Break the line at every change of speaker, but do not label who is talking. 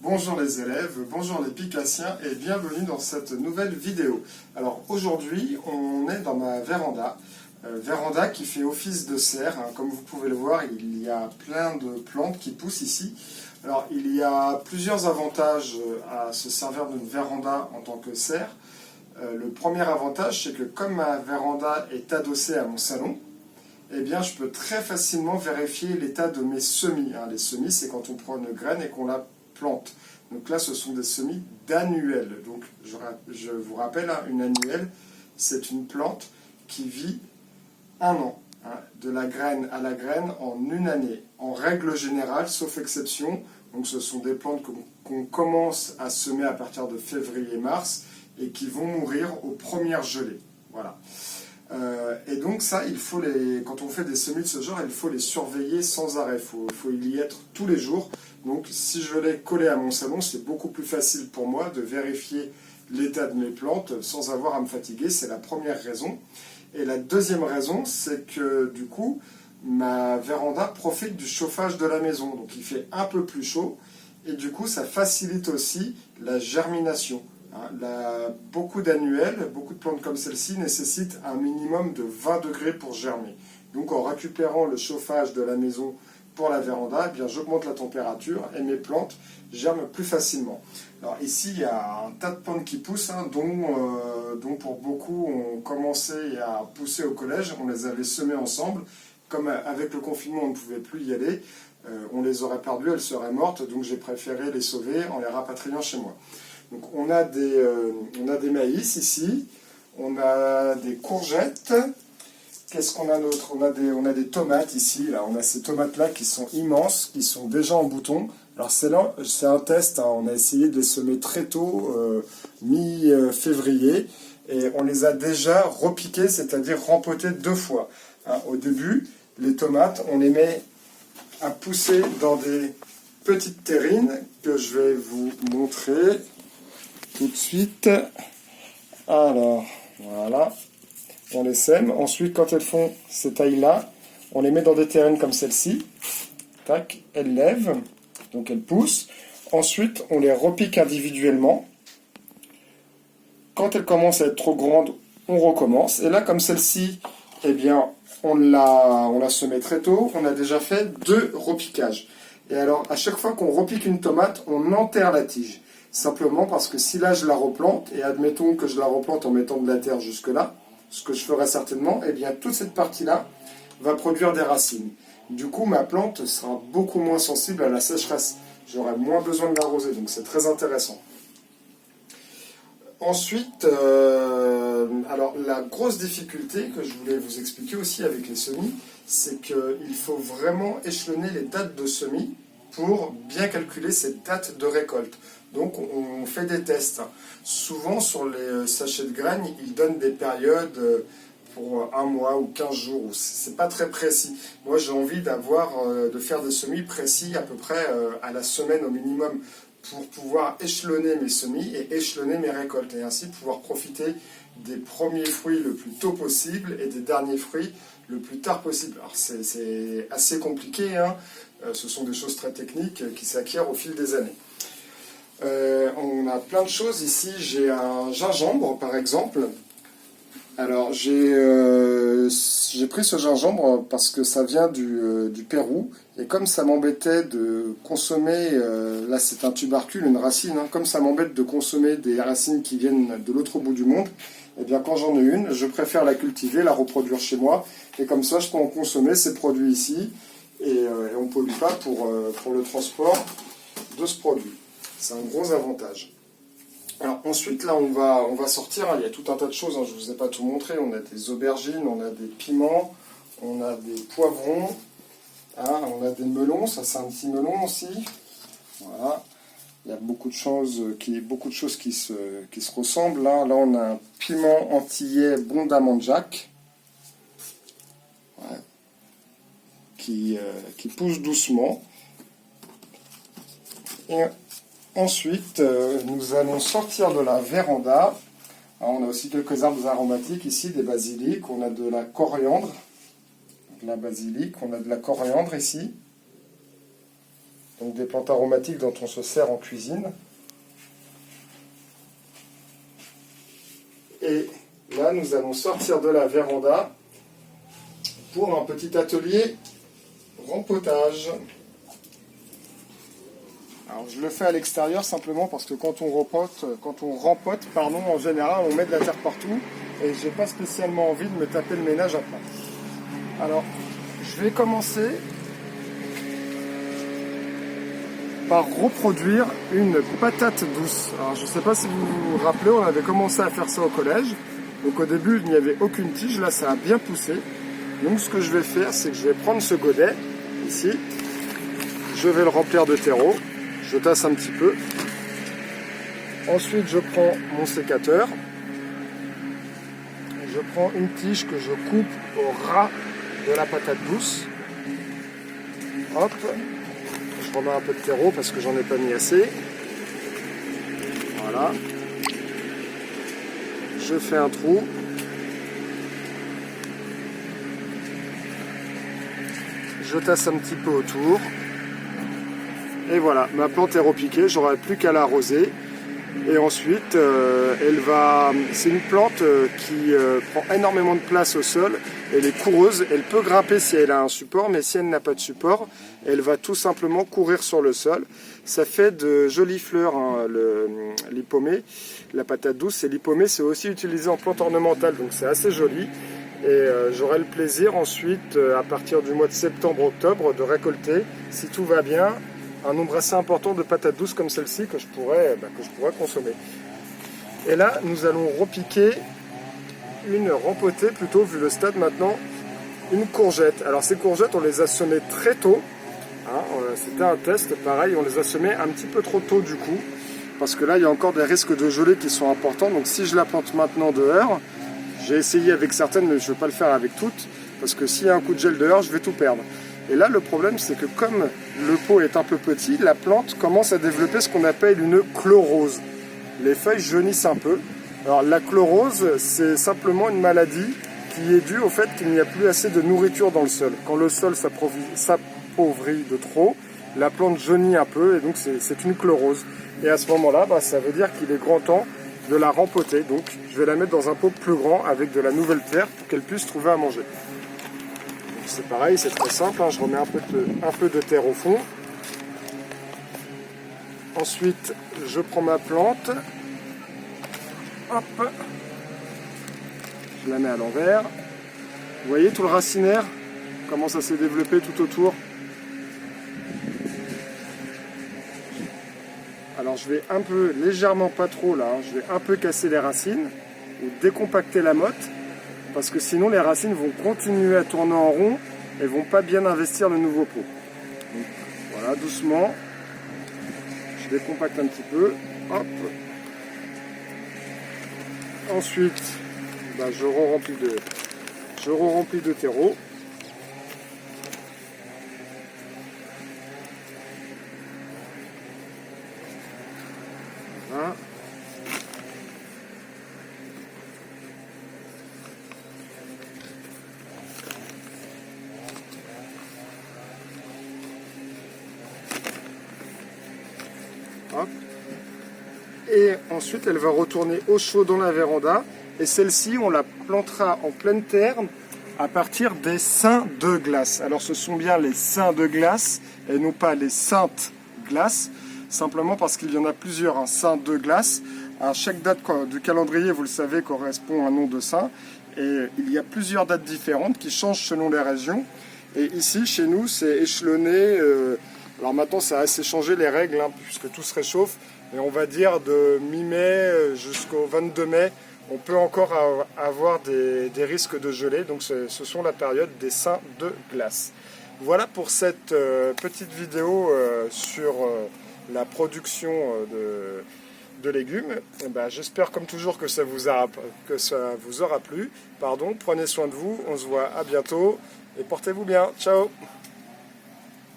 Bonjour les élèves, bonjour les Picassiens et bienvenue dans cette nouvelle vidéo. Alors aujourd'hui on est dans ma véranda, véranda qui fait office de serre, hein. Comme vous pouvez le voir, il y a plein de plantes qui poussent ici. Alors il y a plusieurs avantages à se servir d'une véranda en tant que serre. Le premier avantage, c'est que comme ma véranda est adossée à mon salon, eh bien, je peux très facilement vérifier l'état de mes semis. Les semis, c'est quand on prend une graine et qu'on la plante. Donc là, ce sont des semis d'annuelles. Donc, je vous rappelle, une annuelle, c'est une plante qui vit un an, de la graine à la graine en une année. En règle générale, sauf exception, donc ce sont des plantes qu'on commence à semer à partir de février-mars et qui vont mourir aux premières gelées. Voilà. Et donc ça, quand on fait des semis de ce genre, il faut les surveiller sans arrêt. Il faut y être tous les jours. Donc si je l'ai collé à mon salon, c'est beaucoup plus facile pour moi de vérifier l'état de mes plantes sans avoir à me fatiguer. C'est la première raison. Et la deuxième raison, c'est que du coup, ma véranda profite du chauffage de la maison. Donc il fait un peu plus chaud et du coup, ça facilite aussi la germination. Beaucoup d'annuelles, beaucoup de plantes comme celle-ci nécessitent un minimum de 20 degrés pour germer. Donc en récupérant le chauffage de la maison pour la véranda, eh bien, j'augmente la température et mes plantes germent plus facilement. Alors ici, il y a un tas de plantes qui poussent, dont pour beaucoup ont commencé à pousser au collège. On les avait semées ensemble. Comme avec le confinement, on ne pouvait plus y aller, on les aurait perdues, elles seraient mortes. Donc j'ai préféré les sauver en les rapatriant chez moi. Donc on a des maïs ici, on a des courgettes. Qu'est-ce qu'on a d'autre? On a des tomates ici, là. On a ces tomates-là qui sont immenses, qui sont déjà en bouton. Alors c'est un test, on a essayé de les semer très tôt, mi-février, et on les a déjà repiquées, c'est-à-dire rempotées 2 fois. Au début, les tomates, on les met à pousser dans des petites terrines que je vais vous montrer tout de suite. Alors, voilà. On les sème. Ensuite, quand elles font ces tailles-là, on les met dans des terrines comme celle-ci. Tac, elles lèvent. Donc elles poussent. Ensuite, on les repique individuellement. Quand elles commencent à être trop grandes, on recommence. Et là, comme celle-ci, eh bien, on l'a semée très tôt. On a déjà fait 2 repiquages. Et alors, à chaque fois qu'on repique une tomate, on enterre la tige. Simplement parce que si là je la replante, et admettons que je la replante en mettant de la terre jusque-là, ce que je ferai certainement, eh bien toute cette partie-là va produire des racines. Du coup, ma plante sera beaucoup moins sensible à la sécheresse. J'aurai moins besoin de l'arroser, donc c'est très intéressant. Ensuite, alors la grosse difficulté que je voulais vous expliquer aussi avec les semis, c'est qu'il faut vraiment échelonner les dates de semis pour bien calculer ces dates de récolte. Donc on fait des tests. Souvent sur les sachets de graines, ils donnent des périodes pour 1 mois ou 15 jours. C'est pas très précis. Moi j'ai envie de faire des semis précis à peu près à la semaine au minimum pour pouvoir échelonner mes semis et échelonner mes récoltes et ainsi pouvoir profiter des premiers fruits le plus tôt possible et des derniers fruits le plus tard possible. Alors c'est assez compliqué, ce sont des choses très techniques qui s'acquièrent au fil des années. On a plein de choses ici. J'ai un gingembre par exemple. Alors j'ai pris ce gingembre parce que ça vient du Pérou et comme ça m'embêtait de consommer, là c'est un tubercule, une racine, comme ça m'embête de consommer des racines qui viennent de l'autre bout du monde, et bien quand j'en ai une, je préfère la cultiver, la reproduire chez moi et comme ça je peux en consommer ces produits ici et on ne pollue pas pour le transport de ce produit. C'est un gros avantage. Alors ensuite, là, on va sortir. Il y a tout un tas de choses, je ne vous ai pas tout montré. On a des aubergines, on a des piments, on a des poivrons, on a des melons. Ça, c'est un petit melon aussi. Voilà. Il y a beaucoup de choses qui se ressemblent. Là, on a un piment antillais bon d'Amanjac. Ouais. Qui pousse doucement. Et ensuite, nous allons sortir de la véranda. Alors, on a aussi quelques arbres aromatiques ici, des basiliques. On a de la coriandre. De la basilique, on a de la coriandre ici. donc des plantes aromatiques dont on se sert en cuisine. Et là, nous allons sortir de la véranda pour un petit atelier rempotage. Alors, je le fais à l'extérieur simplement parce que quand on rempote, en général, on met de la terre partout et j'ai pas spécialement envie de me taper le ménage après. Alors, je vais commencer par reproduire une patate douce. Alors, je ne sais pas si vous vous rappelez, on avait commencé à faire ça au collège. Donc au début, il n'y avait aucune tige, là ça a bien poussé. Donc ce que je vais faire, c'est que je vais prendre ce godet, ici, je vais le remplir de terreau, je tasse un petit peu. Ensuite, je prends mon sécateur, je prends une tige que je coupe au ras de la patate douce. Hop, je remets un peu de terreau parce que j'en ai pas mis assez. Voilà. Je fais un trou. Je tasse un petit peu autour. Et voilà, ma plante est repiquée, j'aurai plus qu'à l'arroser. Et ensuite, c'est une plante qui prend énormément de place au sol. Elle est coureuse, elle peut grimper si elle a un support, mais si elle n'a pas de support, elle va tout simplement courir sur le sol. Ça fait de jolies fleurs, hein, l'hypomée, la patate douce. Et l'hypomée, c'est aussi utilisé en plante ornementale, donc c'est assez joli. Et j'aurai le plaisir ensuite, à partir du mois de septembre-octobre, de récolter, si tout va bien, un nombre assez important de patates douces comme celle-ci que je pourrais consommer. Et là, nous allons repiquer rempoter plutôt, vu le stade maintenant, une courgette. Alors ces courgettes, on les a semées très tôt. Hein, c'était un test, pareil, on les a semées un petit peu trop tôt du coup. Parce que là, il y a encore des risques de gelée qui sont importants. Donc si je la plante maintenant dehors, j'ai essayé avec certaines, mais je ne vais pas le faire avec toutes. Parce que s'il y a un coup de gel dehors, je vais tout perdre. Et là, le problème, c'est que comme le pot est un peu petit, la plante commence à développer ce qu'on appelle une chlorose. Les feuilles jaunissent un peu. Alors la chlorose, c'est simplement une maladie qui est due au fait qu'il n'y a plus assez de nourriture dans le sol. Quand le sol s'appauvrit de trop, la plante jaunit un peu et donc c'est une chlorose. Et à ce moment-là, ça veut dire qu'il est grand temps de la rempoter. Donc je vais la mettre dans un pot plus grand avec de la nouvelle terre pour qu'elle puisse trouver à manger. C'est pareil, c'est très simple, hein. Je remets un peu de terre au fond. Ensuite, je prends ma plante. Hop. Je la mets à l'envers. Vous voyez tout le racinaire, comment ça s'est développé tout autour. Alors je vais un peu, légèrement pas trop là, hein, je vais un peu casser les racines ou décompacter la motte. Parce que sinon les racines vont continuer à tourner en rond et vont pas bien investir le nouveau pot. Donc, voilà, doucement, je décompacte un petit peu, hop. Ensuite, je re-remplis de terreau. Voilà. Hop. Et ensuite elle va retourner au chaud dans la véranda et celle-ci on la plantera en pleine terre à partir des seins de glace. Alors ce sont bien les seins de glace et non pas les saintes glaces, simplement parce qu'il y en a plusieurs, un sein de glace. À chaque date du calendrier, vous le savez, correspond à un nom de saint et il y a plusieurs dates différentes qui changent selon les régions. Et ici chez nous c'est échelonné. Alors maintenant ça a assez changé les règles, hein, puisque tout se réchauffe, et on va dire de mi-mai jusqu'au 22 mai, on peut encore avoir des risques de gelée, donc ce sont la période des seins de glace. Voilà pour cette petite vidéo sur la production de légumes. J'espère comme toujours que ça vous aura plu. Prenez soin de vous, on se voit à bientôt, et portez-vous bien, ciao.